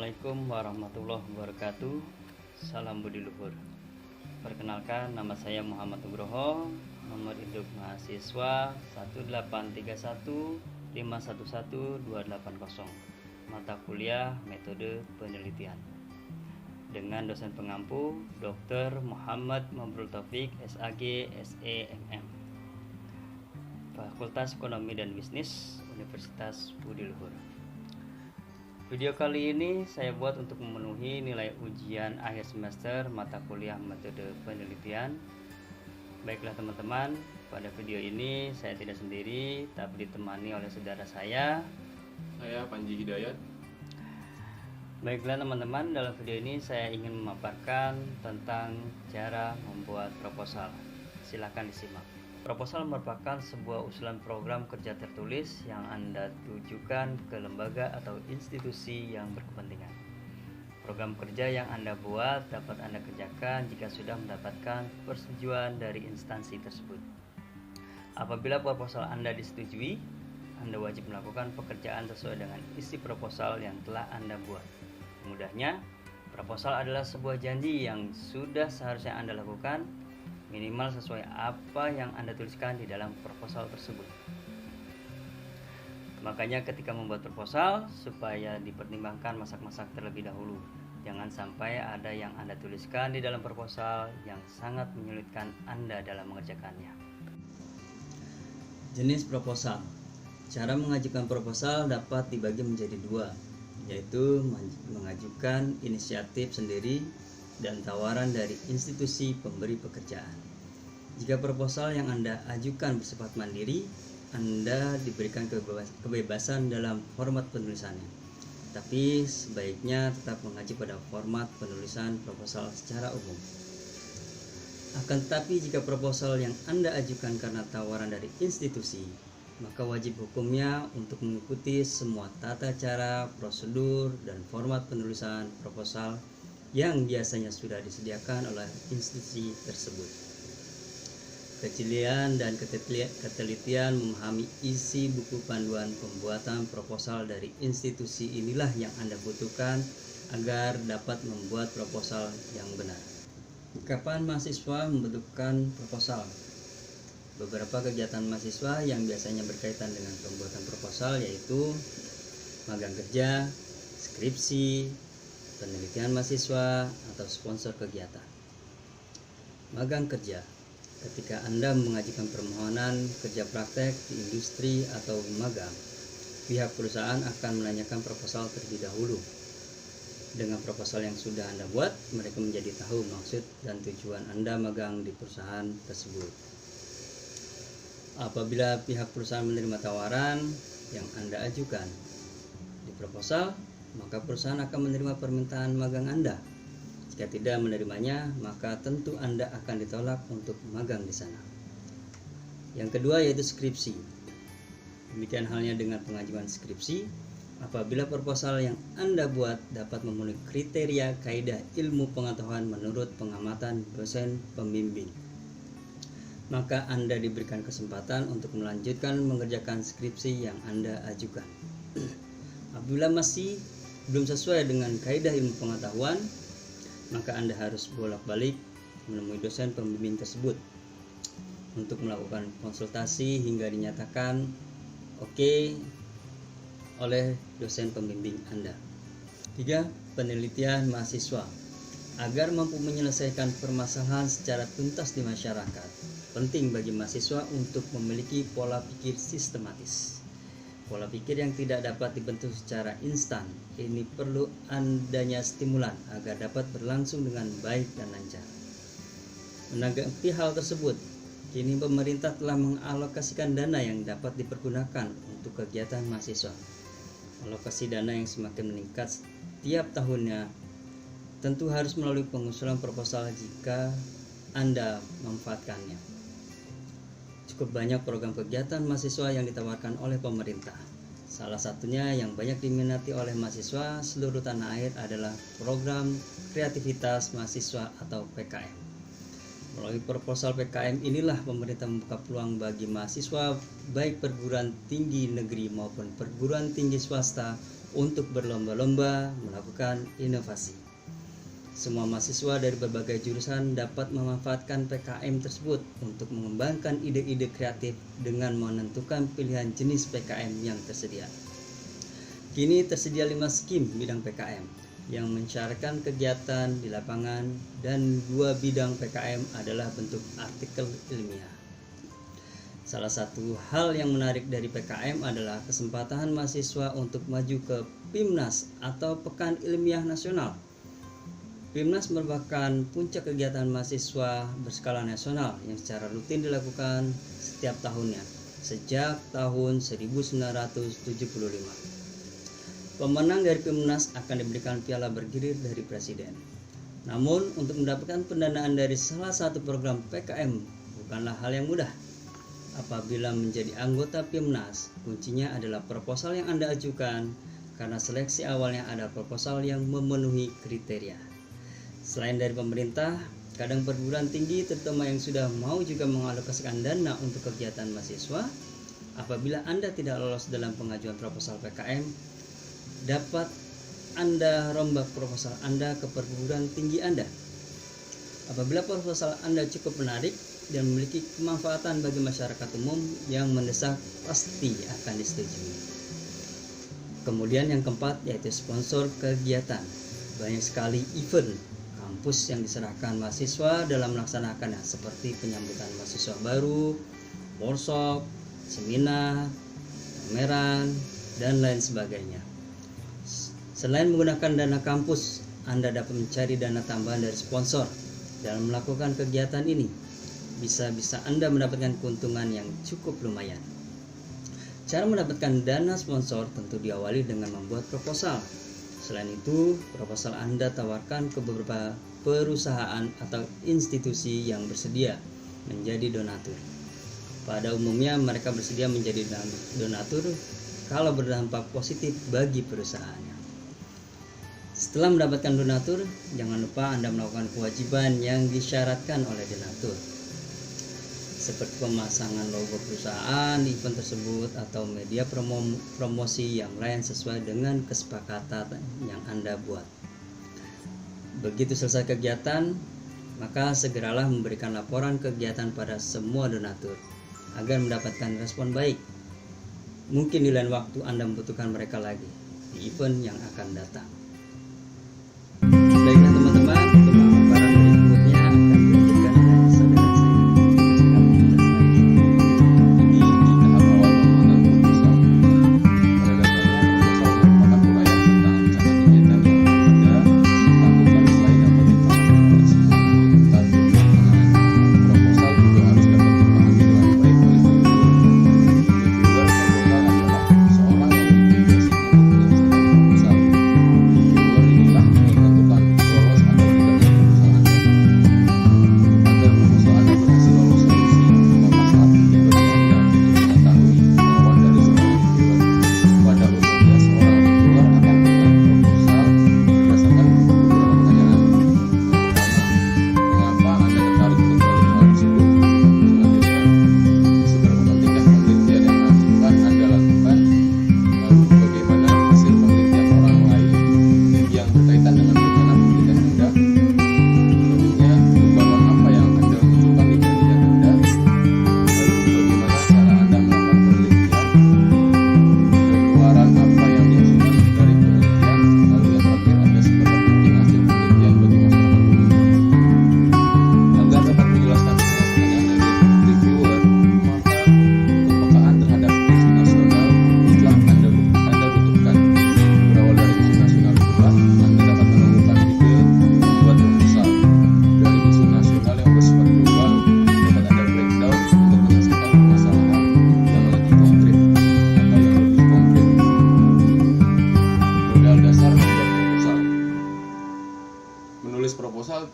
Assalamualaikum warahmatullahi wabarakatuh. Salam budi luhur. Perkenalkan, nama saya Muhammad Nugroho. Nomor induk mahasiswa 18315112880. Mata kuliah metode penelitian. Dengan dosen pengampu Dr. Muhammad Mambrul Taufik, SAG, SEMM. Fakultas Ekonomi dan Bisnis, Universitas Budi Luhur. Video kali ini saya buat untuk memenuhi nilai ujian akhir semester mata kuliah metode penelitian. Baiklah teman-teman, pada video ini saya tidak sendiri, tapi ditemani oleh saudara saya Panji Hidayat. Baiklah teman-teman, dalam video ini saya ingin memaparkan tentang cara membuat proposal. Silahkan disimak. Proposal merupakan sebuah usulan program kerja tertulis yang Anda tujukan ke lembaga atau institusi yang berkepentingan. Program kerja yang Anda buat dapat Anda kerjakan jika sudah mendapatkan persetujuan dari instansi tersebut. Apabila proposal Anda disetujui, Anda wajib melakukan pekerjaan sesuai dengan isi proposal yang telah Anda buat. Mudahnya, proposal adalah sebuah janji yang sudah seharusnya Anda lakukan, minimal sesuai apa yang Anda tuliskan di dalam proposal tersebut. Makanya ketika membuat proposal, supaya dipertimbangkan masak-masak terlebih dahulu. Jangan sampai ada yang Anda tuliskan di dalam proposal yang sangat menyulitkan Anda dalam mengerjakannya. Jenis proposal. Cara mengajukan proposal dapat dibagi menjadi dua, yaitu mengajukan inisiatif sendiri dan tawaran dari institusi pemberi pekerjaan. Jika proposal yang Anda ajukan bersifat mandiri, Anda diberikan kebebasan dalam format penulisannya. Tapi sebaiknya tetap mengacu pada format penulisan proposal secara umum. Akan tetapi jika proposal yang Anda ajukan karena tawaran dari institusi, maka wajib hukumnya untuk mengikuti semua tata cara, prosedur, dan format penulisan proposal yang biasanya sudah disediakan oleh institusi tersebut. Kejelian dan ketelitian memahami isi buku panduan pembuatan proposal dari institusi inilah yang Anda butuhkan agar dapat membuat proposal yang benar. Kapan mahasiswa membutuhkan proposal? Beberapa kegiatan mahasiswa yang biasanya berkaitan dengan pembuatan proposal yaitu magang kerja, skripsi, penelitian mahasiswa, atau sponsor kegiatan. Magang kerja. Ketika Anda mengajukan permohonan kerja praktek di industri atau magang, pihak perusahaan akan menanyakan proposal terlebih dahulu. Dengan proposal yang sudah Anda buat, mereka menjadi tahu maksud dan tujuan Anda magang di perusahaan tersebut. Apabila pihak perusahaan menerima tawaran yang Anda ajukan di proposal, maka perusahaan akan menerima permintaan magang Anda. Jika tidak menerimanya, maka tentu Anda akan ditolak untuk magang di sana. Yang kedua yaitu skripsi. Demikian halnya dengan pengajuan skripsi. Apabila proposal yang Anda buat dapat memenuhi kriteria kaidah ilmu pengetahuan menurut pengamatan dosen pembimbing, maka Anda diberikan kesempatan untuk melanjutkan mengerjakan skripsi yang Anda ajukan. Apabila masih belum sesuai dengan kaidah ilmu pengetahuan, maka Anda harus bolak-balik menemui dosen pembimbing tersebut untuk melakukan konsultasi hingga dinyatakan oke oleh dosen pembimbing Anda. 3. Penelitian mahasiswa. Agar mampu menyelesaikan permasalahan secara tuntas di masyarakat, penting bagi mahasiswa untuk memiliki pola pikir sistematis. Pola pikir yang tidak dapat dibentuk secara instan. Ini perlu adanya stimulan agar dapat berlangsung dengan baik dan lancar. Menanggapi hal tersebut, kini pemerintah telah mengalokasikan dana yang dapat dipergunakan untuk kegiatan mahasiswa. Alokasi dana yang semakin meningkat setiap tahunnya tentu harus melalui pengusulan proposal jika Anda memanfaatkannya. Cukup banyak program kegiatan mahasiswa yang ditawarkan oleh pemerintah. Salah satunya yang banyak diminati oleh mahasiswa seluruh tanah air adalah program kreativitas mahasiswa atau PKM. Melalui proposal PKM inilah pemerintah membuka peluang bagi mahasiswa baik perguruan tinggi negeri maupun perguruan tinggi swasta untuk berlomba-lomba melakukan inovasi. Semua mahasiswa dari berbagai jurusan dapat memanfaatkan PKM tersebut untuk mengembangkan ide-ide kreatif dengan menentukan pilihan jenis PKM yang tersedia. Kini tersedia 5 skim bidang PKM yang mensyaratkan kegiatan di lapangan, dan 2 bidang PKM adalah bentuk artikel ilmiah. Salah satu hal yang menarik dari PKM adalah kesempatan mahasiswa untuk maju ke PIMNAS atau Pekan Ilmiah Nasional. PIMNAS merupakan puncak kegiatan mahasiswa berskala nasional yang secara rutin dilakukan setiap tahunnya sejak tahun 1975. Pemenang dari PIMNAS akan diberikan piala bergilir dari Presiden. Namun untuk mendapatkan pendanaan dari salah satu program PKM bukanlah hal yang mudah. Apabila menjadi anggota PIMNAS, kuncinya adalah proposal yang Anda ajukan, karena seleksi awalnya ada proposal yang memenuhi kriteria. Selain dari pemerintah, kadang perguruan tinggi terutama yang sudah mau juga mengalokasikan dana untuk kegiatan mahasiswa. Apabila Anda tidak lolos dalam pengajuan proposal PKM, dapat Anda rombak proposal Anda ke perguruan tinggi Anda. Apabila proposal Anda cukup menarik dan memiliki kemanfaatan bagi masyarakat umum yang mendesak, pasti akan disetujui. Kemudian yang keempat yaitu sponsor kegiatan. Banyak sekali event kampus yang diserahkan mahasiswa dalam melaksanakannya, seperti penyambutan mahasiswa baru, workshop, seminar, pameran, dan lain sebagainya. Selain menggunakan dana kampus, Anda dapat mencari dana tambahan dari sponsor dalam melakukan kegiatan ini. Bisa-bisa Anda mendapatkan keuntungan yang cukup lumayan. Cara mendapatkan dana sponsor tentu diawali dengan membuat proposal. Selain itu, proposal Anda tawarkan ke beberapa perusahaan atau institusi yang bersedia menjadi donatur. Pada umumnya mereka bersedia menjadi donatur kalau berdampak positif bagi perusahaannya. Setelah mendapatkan donatur, jangan lupa Anda melakukan kewajiban yang disyaratkan oleh donatur, seperti pemasangan logo perusahaan di event tersebut atau media promosi yang lain sesuai dengan kesepakatan yang Anda buat. Begitu selesai kegiatan, maka segeralah memberikan laporan kegiatan pada semua donatur agar mendapatkan respon baik. Mungkin di lain waktu Anda membutuhkan mereka lagi di event yang akan datang. Baiklah teman-teman, pemaparan berikutnya akan dilanjutkan oleh saudara saya.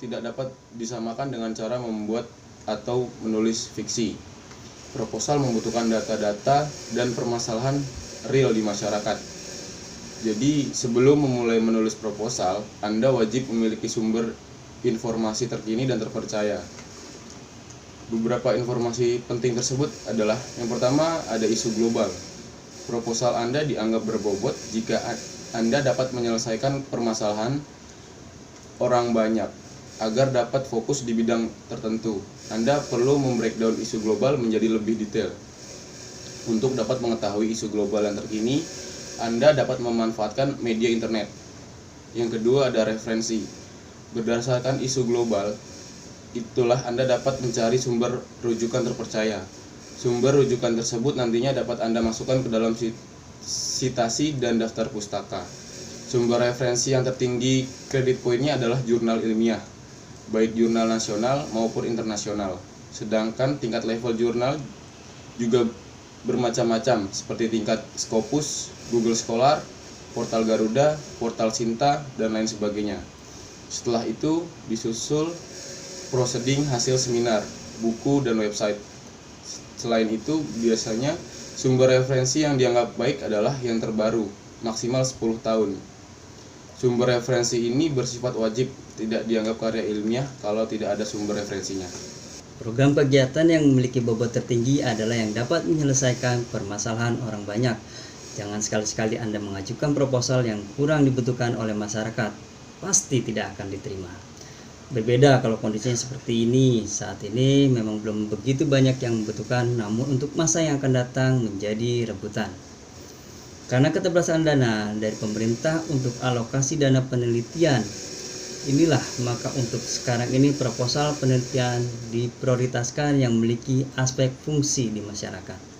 tidak dapat disamakan dengan cara membuat atau menulis fiksi. Proposal membutuhkan data-data dan permasalahan real di masyarakat. Jadi sebelum memulai menulis proposal, Anda wajib memiliki sumber informasi terkini dan terpercaya. Beberapa informasi penting tersebut adalah: yang pertama, ada isu global. Proposal Anda dianggap berbobot jika Anda dapat menyelesaikan permasalahan orang banyak agar dapat fokus di bidang tertentu. Anda perlu membreakdown isu global menjadi lebih detail. Untuk dapat mengetahui isu global yang terkini, Anda dapat memanfaatkan media internet. Yang kedua ada referensi. Berdasarkan isu global, itulah Anda dapat mencari sumber rujukan terpercaya. Sumber rujukan tersebut nantinya dapat Anda masukkan ke dalam sitasi dan daftar pustaka. Sumber referensi yang tertinggi kredit poinnya adalah jurnal ilmiah, baik jurnal nasional maupun internasional. Sedangkan tingkat level jurnal juga bermacam-macam, seperti tingkat Scopus, Google Scholar, Portal Garuda, Portal Sinta, dan lain sebagainya. Setelah itu disusul proceeding hasil seminar, buku, dan website. Selain itu, biasanya sumber referensi yang dianggap baik adalah yang terbaru, maksimal 10 tahun. Sumber referensi ini bersifat wajib, tidak dianggap karya ilmiah kalau tidak ada sumber referensinya. Program kegiatan yang memiliki bobot tertinggi adalah yang dapat menyelesaikan permasalahan orang banyak. Jangan sekali-sekali Anda mengajukan proposal yang kurang dibutuhkan oleh masyarakat, pasti tidak akan diterima. Berbeda kalau kondisinya seperti ini. Saat ini memang belum begitu banyak yang membutuhkan, namun untuk masa yang akan datang menjadi rebutan. Karena keterbatasan dana dari pemerintah untuk alokasi dana penelitian, inilah maka untuk sekarang ini proposal penelitian diprioritaskan yang memiliki aspek fungsi di masyarakat.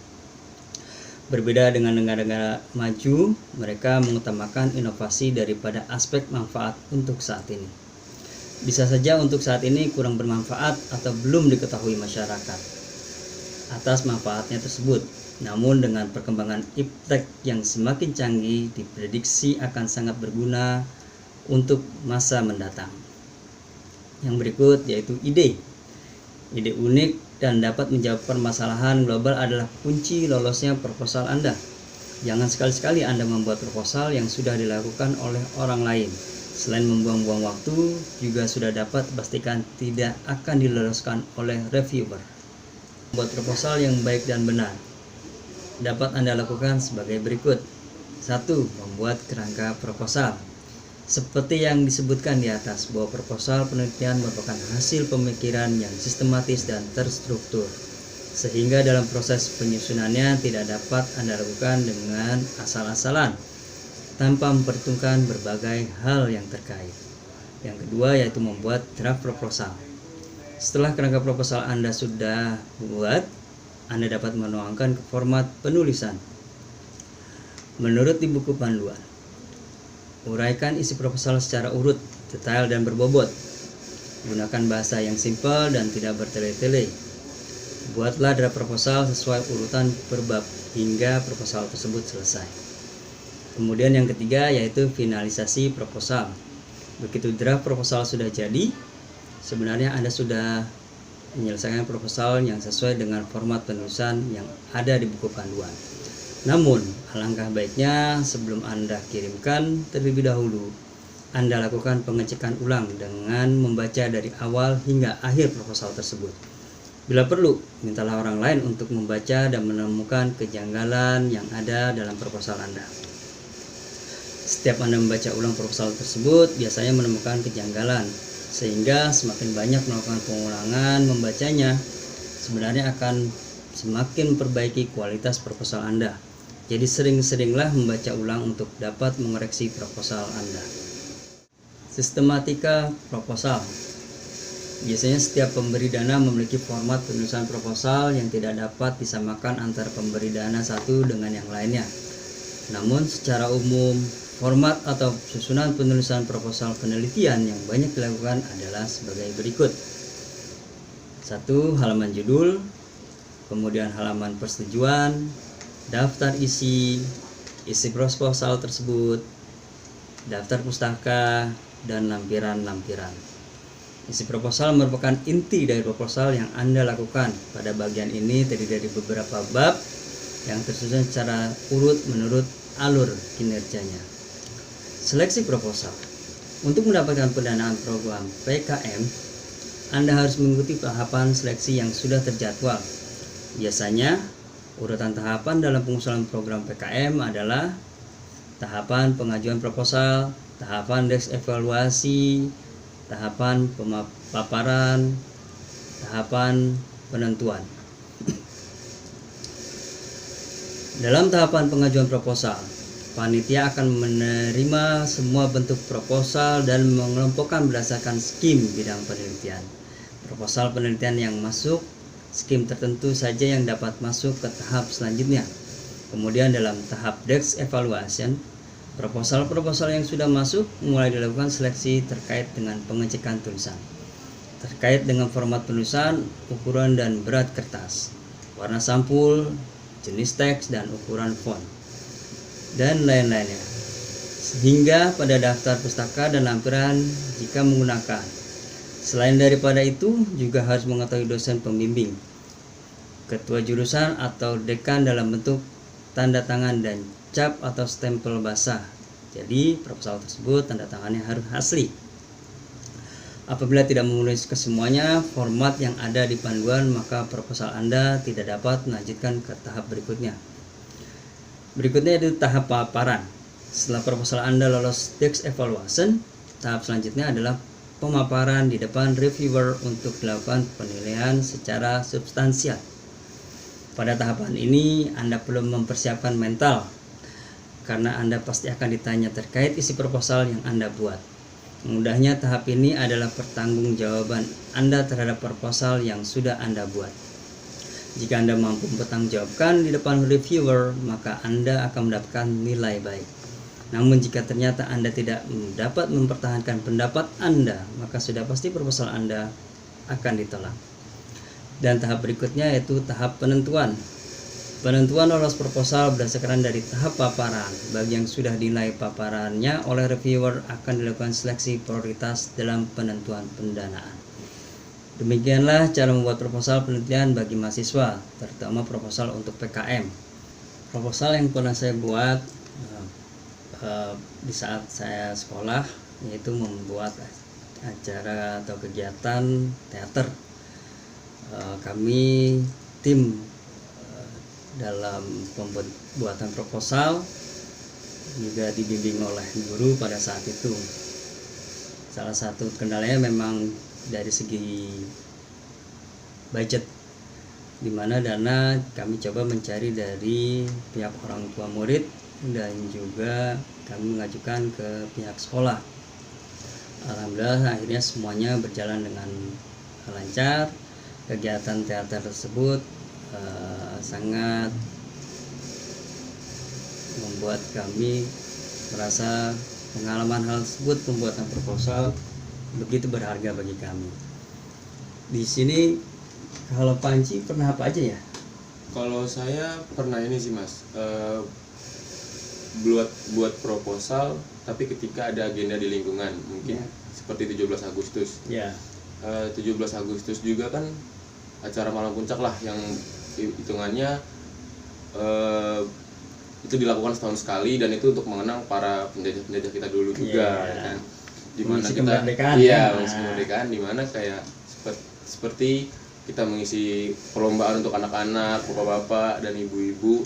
Berbeda dengan negara-negara maju, mereka mengutamakan inovasi daripada aspek manfaat untuk saat ini. Bisa saja untuk saat ini kurang bermanfaat atau belum diketahui masyarakat atas manfaatnya tersebut. Namun dengan perkembangan iptek yang semakin canggih, diprediksi akan sangat berguna untuk masa mendatang. Yang berikut yaitu ide. Ide unik dan dapat menjawab permasalahan global adalah kunci lolosnya proposal Anda. Jangan sekali-sekali Anda membuat proposal yang sudah dilakukan oleh orang lain. Selain membuang-buang waktu, juga sudah dapat pastikan tidak akan diloloskan oleh reviewer. Membuat proposal yang baik dan benar dapat Anda lakukan sebagai berikut. 1. Membuat kerangka proposal. Seperti yang disebutkan di atas, bahwa proposal penelitian merupakan hasil pemikiran yang sistematis dan terstruktur, sehingga dalam proses penyusunannya tidak dapat Anda lakukan dengan asal-asalan, tanpa memperhitungkan berbagai hal yang terkait. Yang kedua yaitu membuat draft proposal. Setelah kerangka proposal Anda sudah buat, Anda dapat menuangkan ke format penulisan menurut di buku panduan. Uraikan isi proposal secara urut, detail, dan berbobot. Gunakan bahasa yang simpel dan tidak bertele-tele. Buatlah draft proposal sesuai urutan per bab hingga proposal tersebut selesai. Kemudian yang ketiga yaitu finalisasi proposal. Begitu draft proposal sudah jadi, sebenarnya Anda sudah menyelesaikan proposal yang sesuai dengan format penulisan yang ada di buku panduan. Namun, alangkah baiknya sebelum Anda kirimkan terlebih dahulu, Anda lakukan pengecekan ulang dengan membaca dari awal hingga akhir proposal tersebut. Bila perlu, mintalah orang lain untuk membaca dan menemukan kejanggalan yang ada dalam proposal Anda. Setiap Anda membaca ulang proposal tersebut, biasanya menemukan kejanggalan, sehingga semakin banyak melakukan pengulangan membacanya, sebenarnya akan semakin memperbaiki kualitas proposal Anda. Jadi sering-seringlah membaca ulang untuk dapat mengoreksi proposal Anda. Sistematika proposal. Biasanya setiap pemberi dana memiliki format penulisan proposal yang tidak dapat disamakan antara pemberi dana satu dengan yang lainnya. Namun secara umum, format atau susunan penulisan proposal penelitian yang banyak dilakukan adalah sebagai berikut. 1. Halaman judul, kemudian halaman persetujuan, daftar isi proposal tersebut, daftar pustaka, dan lampiran-lampiran. Isi proposal merupakan inti dari proposal yang Anda lakukan. Pada bagian ini terdiri dari beberapa bab yang tersusun secara urut menurut alur kinerjanya. Seleksi proposal. Untuk mendapatkan pendanaan program PKM, Anda harus mengikuti tahapan seleksi yang sudah terjadwal. Biasanya, urutan tahapan dalam pengusulan program PKM adalah tahapan pengajuan proposal, tahapan desk evaluasi, tahapan pemaparan, tahapan penentuan. Dalam tahapan pengajuan proposal, panitia akan menerima semua bentuk proposal dan mengelompokkan berdasarkan skim bidang penelitian. Proposal penelitian yang masuk, skim tertentu saja yang dapat masuk ke tahap selanjutnya. Kemudian dalam tahap desk evaluation, proposal-proposal yang sudah masuk mulai dilakukan seleksi terkait dengan pengecekan tulisan, terkait dengan format tulisan, ukuran dan berat kertas, warna sampul, jenis teks dan ukuran font, dan lain-lainnya, sehingga pada daftar pustaka dan lampiran jika menggunakan. Selain daripada itu, juga harus mengetahui dosen pembimbing, ketua jurusan atau dekan dalam bentuk tanda tangan dan cap atau stempel basah. Jadi proposal tersebut tanda tangannya harus asli. Apabila tidak memenuhi kesemuanya format yang ada di panduan, maka proposal Anda tidak dapat melanjutkan ke tahap berikutnya. Berikutnya itu tahap paparan. Setelah proposal Anda lolos desk evaluation, tahap selanjutnya adalah pemaparan di depan reviewer untuk dilakukan penilaian secara substansial. Pada tahapan ini Anda perlu mempersiapkan mental, karena Anda pasti akan ditanya terkait isi proposal yang Anda buat. Mudahnya tahap ini adalah pertanggungjawaban Anda terhadap proposal yang sudah Anda buat. Jika Anda mampu mempertanggungjawabkan di depan reviewer, maka Anda akan mendapatkan nilai baik. Namun jika ternyata Anda tidak dapat mempertahankan pendapat Anda, maka sudah pasti proposal Anda akan ditolak. Dan tahap berikutnya yaitu tahap penentuan. Penentuan lolos proposal berdasarkan dari tahap paparan. Bagi yang sudah dinilai paparannya oleh reviewer akan dilakukan seleksi prioritas dalam penentuan pendanaan. Demikianlah cara membuat proposal penelitian bagi mahasiswa, terutama proposal untuk PKM. Proposal yang pernah saya buat di saat saya sekolah, yaitu membuat acara atau kegiatan teater. Kami tim dalam pembuatan proposal juga dibimbing oleh guru pada saat itu. Salah satu kendalanya memang dari segi budget, di mana dana kami coba mencari dari pihak orang tua murid dan juga kami mengajukan ke pihak sekolah. Alhamdulillah akhirnya semuanya berjalan dengan lancar. Kegiatan teater tersebut sangat membuat kami merasa pengalaman hal tersebut, pembuatan proposal begitu berharga bagi kami. Di sini kalau Panci pernah apa aja ya? Kalau saya pernah ini sih Mas, buat proposal tapi ketika ada agenda di lingkungan, mungkin seperti 17 Agustus. 17 Agustus juga kan acara malam puncak lah yang hitungannya itu dilakukan setahun sekali, dan itu untuk mengenang para penjajah kita dulu juga, kan? Dimana mengisi kita kemerdekaan, mengisi kemerdekaan, dimana kayak seperti kita mengisi perlombaan untuk anak-anak, bapak-bapak dan ibu-ibu,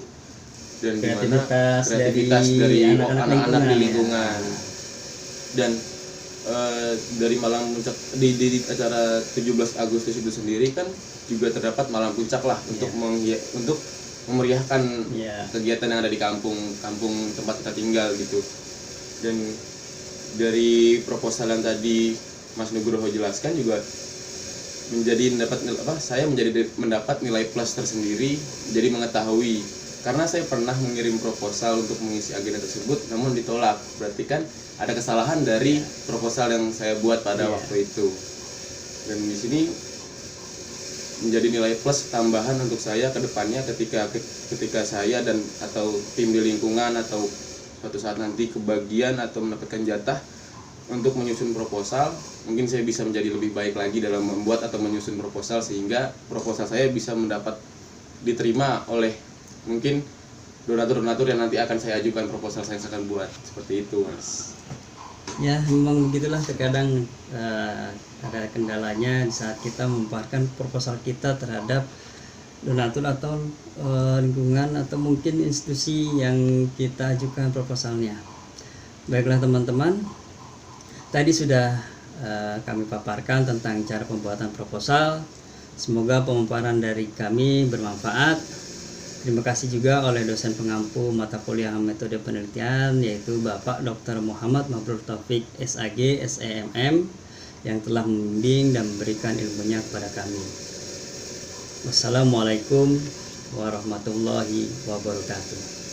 dan dimana kreativitas dari anak-anak di lingkungan. Dan dari malam puncak di acara 17 Agustus itu sendiri kan juga terdapat malam puncak lah untuk memeriahkan kegiatan yang ada di kampung tempat kita tinggal gitu. Dan dari proposal yang tadi Mas Nugroho jelaskan juga saya mendapat nilai plus tersendiri, jadi mengetahui, karena saya pernah mengirim proposal untuk mengisi agenda tersebut namun ditolak. Berarti kan ada kesalahan dari proposal yang saya buat pada waktu itu. Dan di sini menjadi nilai plus tambahan untuk saya ke depannya ketika saya dan atau tim di lingkungan atau suatu saat nanti kebagian atau mendapatkan jatah untuk menyusun proposal, mungkin saya bisa menjadi lebih baik lagi dalam membuat atau menyusun proposal, sehingga proposal saya bisa mendapat diterima oleh mungkin donatur-donatur yang nanti akan saya ajukan proposal saya akan buat. Seperti itu Mas. Ya memang begitulah, terkadang ada kendalanya di saat kita memaparkan proposal kita terhadap donatur atau lingkungan atau mungkin institusi yang kita ajukan proposalnya. Baiklah teman-teman, tadi sudah kami paparkan tentang cara pembuatan proposal. Semoga pemaparan dari kami bermanfaat. Terima kasih juga oleh dosen pengampu mata kuliah metode penelitian, yaitu Bapak Dr. Muhammad Mabrur Taufik SAG SEMM, yang telah membimbing dan memberikan ilmunya kepada kami. Wassalamualaikum warahmatullahi wabarakatuh.